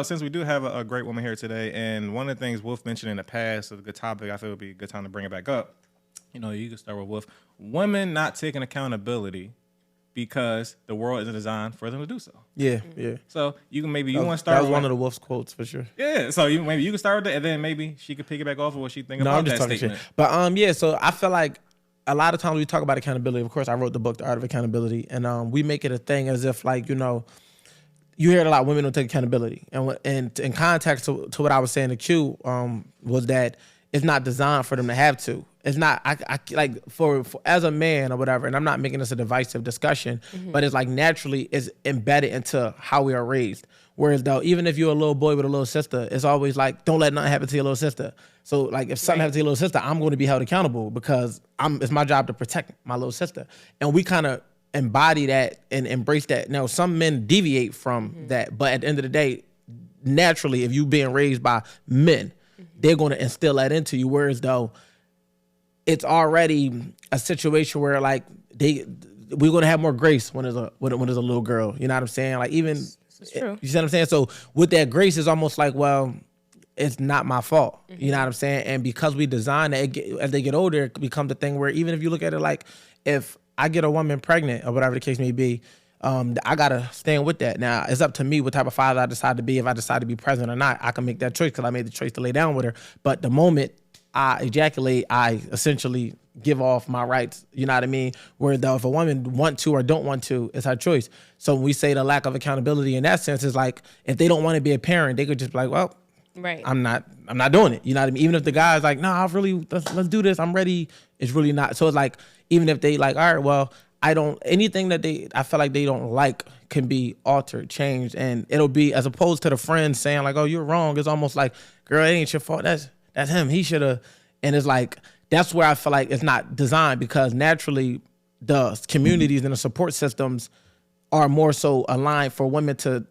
since we do have a great woman here today, and one of the things Wolf mentioned in the past, is a good topic, I feel it would be a good time to bring it back up. You can start with Wolf. Women not taking accountability because the world isn't designed for them to do so. Yeah. So you want to start. That was one of the Wolf's quotes for sure. Yeah. So maybe you can start with that, and then maybe she could piggyback off of what she thinks about that statement. Shit. But so I feel like a lot of times we talk about accountability. Of course, I wrote the book, The Art of Accountability, and we make it a thing as if like you hear it a lot. Women don't take accountability, and in context to what I was saying to Q was that it's not designed for them to have to. It's not, I like for as a man or whatever, and I'm not making this a divisive discussion, but it's like naturally it's embedded into how we are raised. Whereas though, even if you're a little boy with a little sister, it's always like, don't let nothing happen to your little sister. So like if something happens to your little sister, I'm going to be held accountable because it's my job to protect my little sister. And we kind of embody that and embrace that. Now, some men deviate from that, but at the end of the day, naturally, if you being raised by men, they're going to instill that into you. Whereas though, it's already a situation where like we're gonna have more grace when there's a little girl. You know what I'm saying? Like even it's true. You see what I'm saying? So with that grace, it's almost like, well, it's not my fault. You know what I'm saying? And because we design that, as they get older, it becomes a thing where even if you look at it like if I get a woman pregnant or whatever the case may be, I gotta stand with that. Now it's up to me what type of father I decide to be. If I decide to be present or not, I can make that choice because I made the choice to lay down with her. But the moment I ejaculate, I essentially give off my rights. You know what I mean? Where though, if a woman want to or don't want to, it's her choice. So when we say the lack of accountability in that sense is like, if they don't want to be a parent, they could just be like, well, I'm not doing it. You know what I mean? Even if the guy's like, no, let's do this. I'm ready. It's really not. So it's like, even if they like, all right, well, anything that I feel like they don't like can be altered, changed. And it'll be, as opposed to the friends saying like, oh, you're wrong. It's almost like, girl, it ain't your fault. That's him. He should have. And it's like, that's where I feel like it's not designed because naturally the communities and the support systems are more so aligned for women to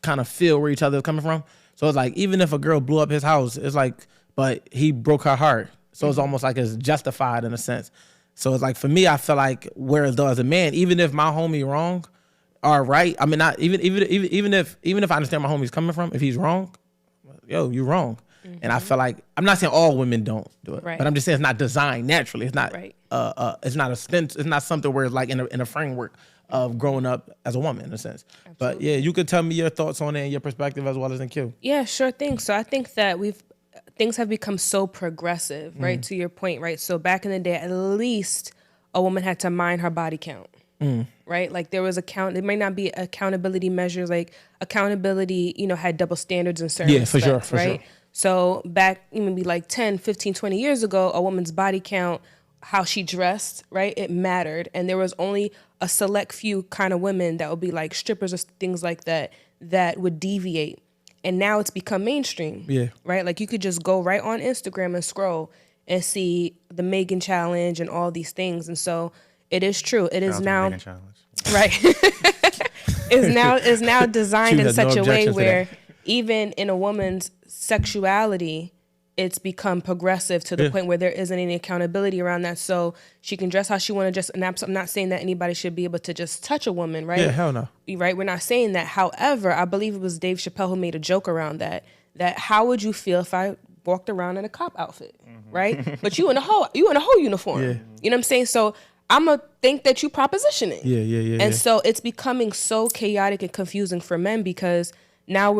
kind of feel where each other is coming from. So it's like, even if a girl blew up his house, it's like, but he broke her heart. So it's almost like it's justified in a sense. So it's like, for me, I feel like, whereas though as a man, even if my homie wrong or right, I mean, not even if I understand my homie's coming from, if he's wrong, yo, you're wrong. And I feel like, I'm not saying all women don't do it, but I'm just saying it's not designed naturally. It's not, it's not it's not something where it's like in a framework of growing up as a woman in a sense. Absolutely. But yeah, you could tell me your thoughts on it and your perspective as well as in Q. Yeah, sure thing. So I think that things have become so progressive, right? To your point, right? So back in the day, at least a woman had to mind her body count. Right? Like there was it might not be accountability measures, like accountability, had double standards in certain respects, for sure. So back even be like 10, 15, 20 years ago, a woman's body count, how she dressed, right? It mattered. And there was only a select few kind of women that would be like strippers or things like that would deviate. And now it's become mainstream, right? Like you could just go right on Instagram and scroll and see the Megan challenge and all these things. And so it is true. It is now, right? is now designed in such a way where even in a woman's sexuality, it's become progressive to the point where there isn't any accountability around that. So she can dress how she want to dress. And I'm not saying that anybody should be able to just touch a woman, right? Yeah, hell no. Right? We're not saying that. However, I believe it was Dave Chappelle who made a joke around that how would you feel if I walked around in a cop outfit, right? But you in a whole uniform. Yeah. You know what I'm saying? So I'm going to think that you propositioning. Yeah. And so it's becoming so chaotic and confusing for men because now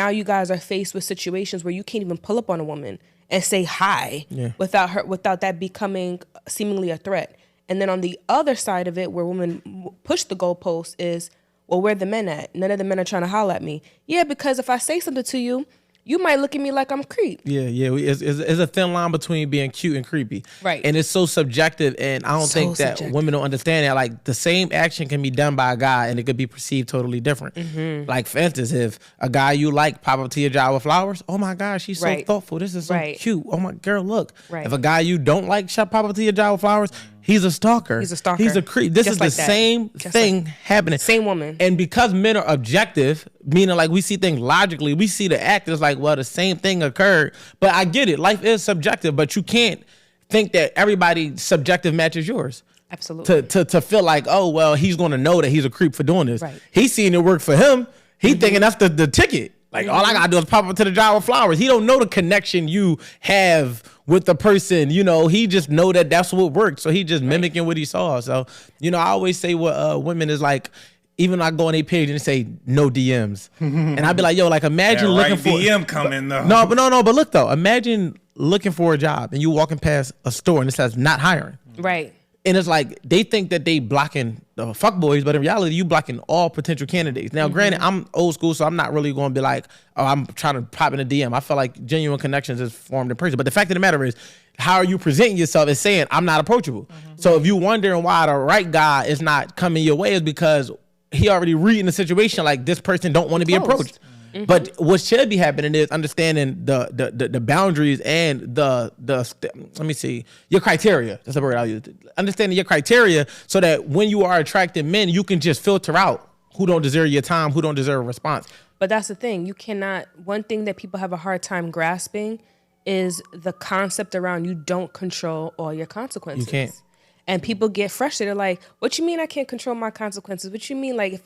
you guys are faced with situations where you can't even pull up on a woman and say hi without that becoming seemingly a threat. And then on the other side of it, where women push the goalpost is, well, where the men at? None of the men are trying to holler at me. Yeah, because if I say something to you, you might look at me like I'm creep. Yeah. It's a thin line between being cute and creepy. Right. And it's so subjective, and I don't think that women don't understand that. Like, the same action can be done by a guy, and it could be perceived totally different. Like, for instance, if a guy you like pop up to your job with flowers, oh my gosh, she's so thoughtful. This is so cute. Oh my girl, look. Right. If a guy you don't like pop up to your job with flowers, he's a stalker. He's a creep. This is the same thing happening. Same woman. And because men are objective, meaning like we see things logically, we see the act as like, well, the same thing occurred. But I get it. Life is subjective, but you can't think that everybody's subjective matches yours. Absolutely. To feel like, oh, well, he's going to know that he's a creep for doing this. Right. He's seeing it work for him. He thinking that's the ticket. Like all I gotta do is pop up to the job with flowers. He don't know the connection you have with the person. You know, he just know that that's what worked. So he just mimicking what he saw. So, you know, I always say what women is like, even I go on their page and say no DMs. And I'd be like, yo, like imagine looking for DM coming though. But look though, imagine looking for a job and you walking past a store and it says not hiring. Right. And it's like they think that they blocking the fuckboys, but in reality, you blocking all potential candidates. Now, granted, I'm old school, so I'm not really going to be like, oh, I'm trying to pop in a DM. I feel like genuine connections is formed in person. But the fact of the matter is, how are you presenting yourself as saying I'm not approachable? So if you're wondering why the right guy is not coming your way, is because he already reading the situation like this person don't want to be approached. But what should be happening is understanding the boundaries and let me see, your criteria. That's the word I'll use. Understanding your criteria so that when you are attracting men, you can just filter out who don't deserve your time, who don't deserve a response. But that's the thing. You cannot, one thing that people have a hard time grasping is the concept around you don't control all your consequences. You can't. And people get frustrated, like, what you mean I can't control my consequences? What you mean, like,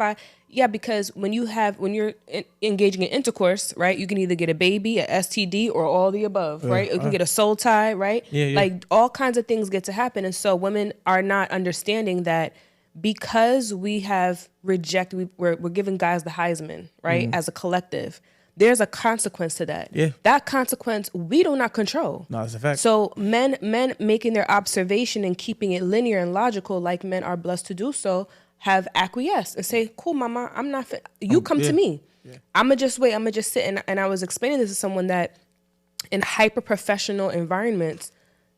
because when you're engaging in intercourse, right, you can either get a baby, a STD, or all the above, right? You can get a soul tie, right? Yeah. Like, all kinds of things get to happen. And so women are not understanding that because we have rejected, we're giving guys the Heisman, right, as a collective. There's a consequence to that. Yeah. That consequence we do not control. No, that's a fact. So men making their observation and keeping it linear and logical, like men are blessed to do so, have acquiesced and say, cool, mama, I'm not fit. You come to me. Yeah. I'ma just wait. I'ma just sit. And I was explaining this to someone that in hyper-professional environments,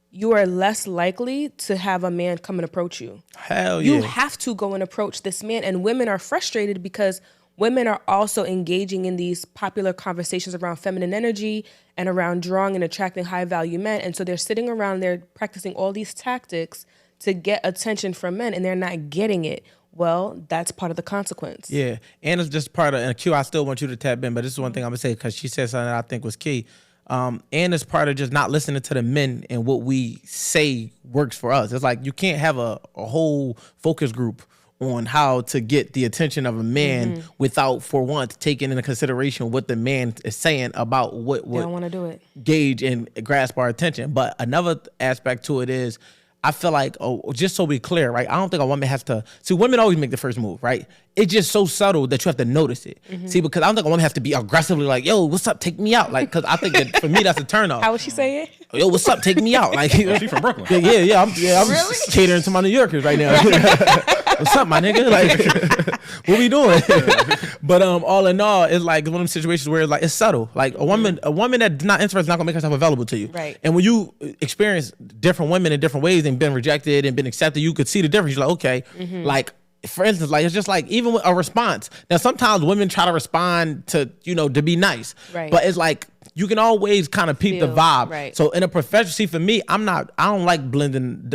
you are less likely to have a man come and approach you. Hell yeah. You have to go and approach this man. And women are frustrated because women are also engaging in these popular conversations around feminine energy and around drawing and attracting high value men. And so they're sitting around there practicing all these tactics to get attention from men and they're not getting it. Well, that's part of the consequence. Yeah. And it's just part of, and Q, I still want you to tap in, but this is one thing I'm going to say because she said something that I think was key. And it's part of just not listening to the men and what we say works for us. It's like you can't have a whole focus group on how to get the attention of a man without, for once, taking into consideration what the man is saying about what They don't want to do it. Gauge and grasp our attention. But another aspect to it is, I feel like, just so we clear, right? I don't think a woman has to, see, women always make the first move, right? It's just so subtle that you have to notice it. See, because I don't think a woman has to be aggressively like, yo, what's up? Take me out. Like, because I think that for me, that's a turn off. How would she say it? Yo, what's up? Take me out. Like, She from Brooklyn. Yeah. I'm really? Catering to my New Yorkers right now. What's up, my nigga? Like, what we doing? But all in all, it's like one of them situations where it's like it's subtle. Like a woman that's not interested is not gonna make herself available to you. Right. And when you experience different women in different ways and been rejected and been accepted, you could see the difference. You're like, okay, like. For instance, like it's just like even with a response. Now, sometimes women try to respond to, to be nice. Right. But it's like you can always kind of peep the vibe. Right. So in a professional, see, for me, I don't like blending.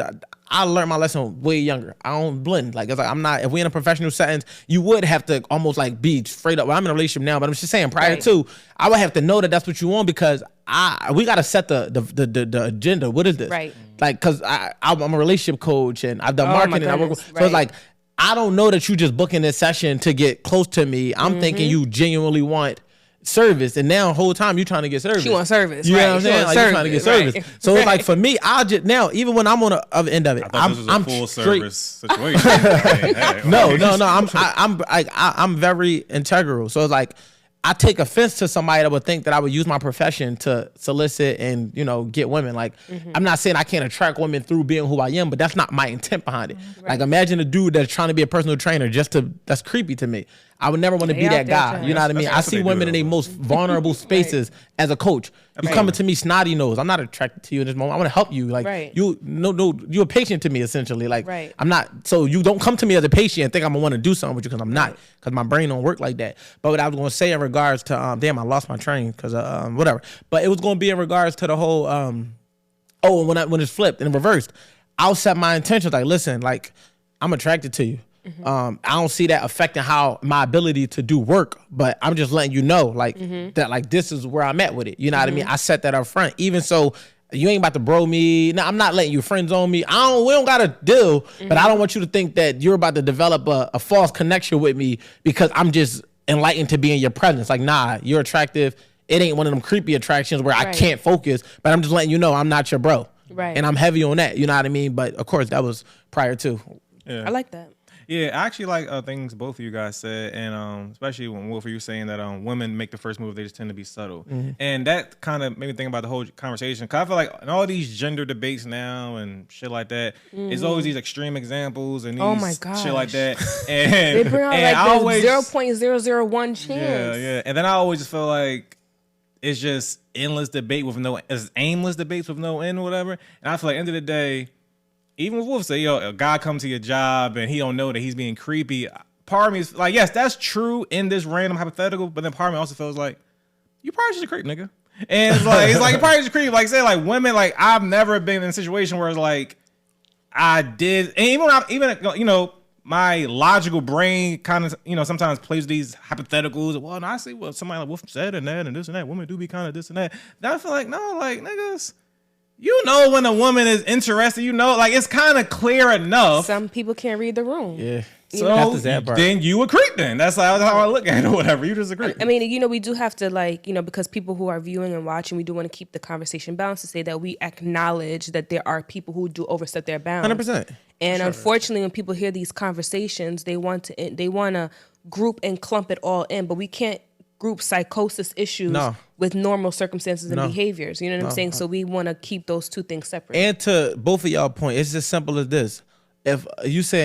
I learned my lesson way younger. I don't blend. Like, it's like I'm not, if we in a professional settings, you would have to almost like be straight up. Well, I'm in a relationship now, but I'm just saying prior to, I would have to know that that's what you want because we got to set the agenda. What is this? Right. Like, cause I'm a relationship coach and I've done marketing. My so it's like, I don't know that you just booking this session to get close to me. I'm thinking you genuinely want service, and now the whole time you trying to get service. She wants service. You know what I'm saying? Like you're trying to get service. Right. So it's like for me, I just now even when I'm on the other end of it, I thought this was a full straight, service situation. Hey, No. I'm very integral. So it's like I take offense to somebody that would think that I would use my profession to solicit and, get women. Like, I'm not saying I can't attract women through being who I am, but that's not my intent behind it. Right. Like, imagine a dude that's trying to be a personal trainer that's creepy to me. I would never want to be that guy. You know what I mean? I see women in their most vulnerable spaces as a coach. You coming to me snotty nose. I'm not attracted to you in this moment. I want to help you. Like you're a patient to me essentially. Like I'm not. So you don't come to me as a patient and think I'm gonna want to do something with you because I'm not. Because my brain don't work like that. But what I was gonna say in regards to damn, I lost my train because whatever. But it was gonna be in regards to the whole when it's flipped and reversed, I'll set my intentions like, listen, like I'm attracted to you. I don't see that affecting how my ability to do work, but I'm just letting you know, like that, like this is where I'm at with it. You know what I mean? I set that up front. Even so, you ain't about to bro me. No, I'm not letting you friend zone me. We don't got a deal, but I don't want you to think that you're about to develop a false connection with me because I'm just enlightened to be in your presence. Like, nah, you're attractive. It ain't one of them creepy attractions where I can't focus, but I'm just letting you know I'm not your bro. Right. And I'm heavy on that. You know what I mean? But of course, that was prior to. Yeah. I like that. Yeah, I actually like things both of you guys said, and especially when Wolf, you were saying that women make the first move, they just tend to be subtle, and that kind of made me think about the whole conversation. Cause I feel like in all these gender debates now and shit like that, it's always these extreme examples and these shit like that, and they bring out and like the 0.001 chance. Yeah, and then I always just feel like it's just endless debate with it's aimless debates with no end or whatever, and I feel like at the end of the day. Even with Wolf say, yo, a guy comes to your job and he don't know that he's being creepy. Part of me is like, yes, that's true in this random hypothetical, but then part of me also feels like, you probably just a creep, nigga. And it's like you probably just a creep. Like say like women, like I've never been in a situation where it's like I did, and even you know, my logical brain kind of, you know, sometimes plays these hypotheticals. Well, no, I see what somebody like Wolf said and that and this and that. Women do be kind of this and that. Then I feel like, no, like niggas. You know when a woman is interested, you know, like it's kind of clear enough. Some people can't read the room. Yeah. So then you a creep then. That's how I look at it or whatever. You just a creep. I mean, you know, we do have to like, you know, because people who are viewing and watching, we do want to keep the conversation balanced to say that we acknowledge that there are people who do overstep their bounds. 100%. And unfortunately, when people hear these conversations, they want to group and clump it all in, but we can't group psychosis issues with normal circumstances and behaviors. You know what I'm saying? So we want to keep those two things separate. And to both of y'all point, it's as simple as this. If you say